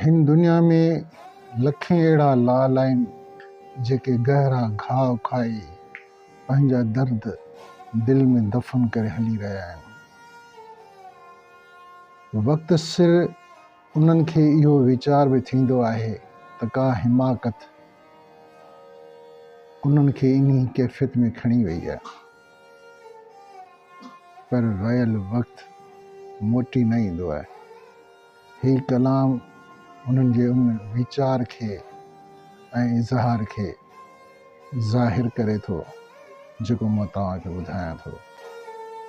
हिन दुनिया में लखें अहिड़ा लाल आहिनि जेके गहरा घाव खाई पंहिंजा दर्द दिल में दफ़न करे हली रहिया आहिनि। वक़्त सिर उन्हनि खे इहो वीचार बि थींदो आहे त का हिमाकत उन्हनि खे इन्ही कैफ़ियत में खणी वई आहे, पर रहियल वक़्त मोटी न ईंदो आहे। ही कलाम उन्हनि जे उन वीचार खे ऐं इज़हार खे ज़ाहिर करे थो जेको मां तव्हांखे ॿुधायां थो।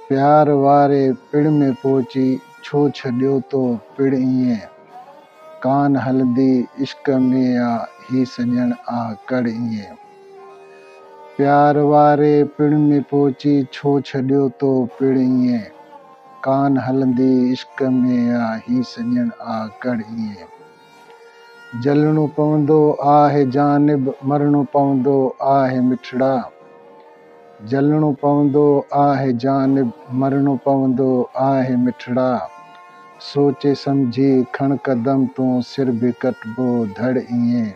प्यार वारे पिण में पहुची छो छॾियो तो पिण ईअं, कान हलंदी इश्क में आ ही सॼण आ कड़ ईअं। प्यार वारे पिण में पहुची छो छॾियो तो पिण ईअं, कान हलंदी इश्क में आ ही सॼण आ कड़ ईअं। जलणो पवंदो आहे जानिब मरणो पवंदो आहे मिठड़ा, जलणो पवंदो आहे जानिब मरणो पवंदो आहे मिठड़ा। सोचे सम्झी खण कदम तूं सिर बि कटबो धड़ ईअं,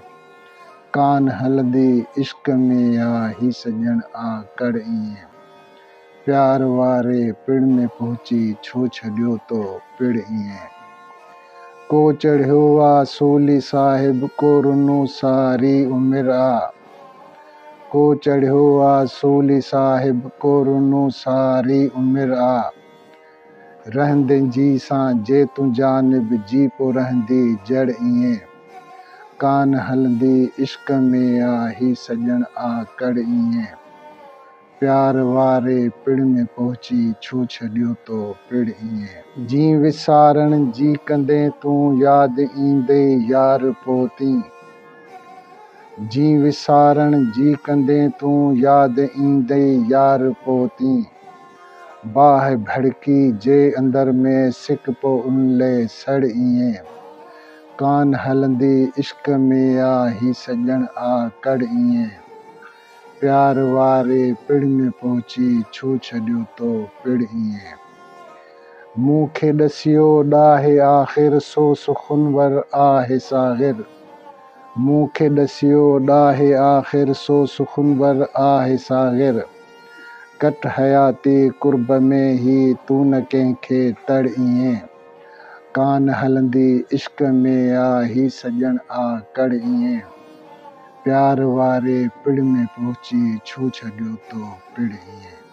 कान हलंदी इश्क में आ ही सॼण आ कड़ ईअं। प्यार वारे पिण में पहुची छो छॾियो तो पिण ईअं। को चढ़ियो आ सोली साहिब को रुनो सारी उमिरि आ, को चढ़ियो आ सोली साहिब को रुनो सारी उमिरि आ। रहंदे जी सां जे तूं जानिब जी पो रहंदी जड़ ईअं, कान हलंदी इश्क में आ ही सॼण आ कड़ ईअं। प्यार वारे पिण में पहुची छो छॾियो तो पिण ईअं। जी विसारण जी कंदे तूं याद ईंदे यार पोतीं, जी विसारण जी कंदे तूं याद ईंदे यार पोतीं। बाह भड़की जे अंदर में सिक पो उनले सड़ ईअं, कान हलंदी इश्क में आ ही सॼण आ कड़ ईअं। प्यार वारे पिण में पहुची छो छॾियो तो पिण ईअं। मूंखे ॾसियो ॾाहे आख़िर सो सुखुनवर आहे साग़िर, मूंखे ॾसियो ॾाहे आख़िर सो सुखुनवर आहे साग़िर। कट हयाती कुर्ब में ही तूं न कंहिंखे तड़ ईअं, कान हलंदी इश्क में आ ही सॼण आ कड़ ईअं। प्यार वारे पिण में पहुची छो छॾियो तो पिण ईअं।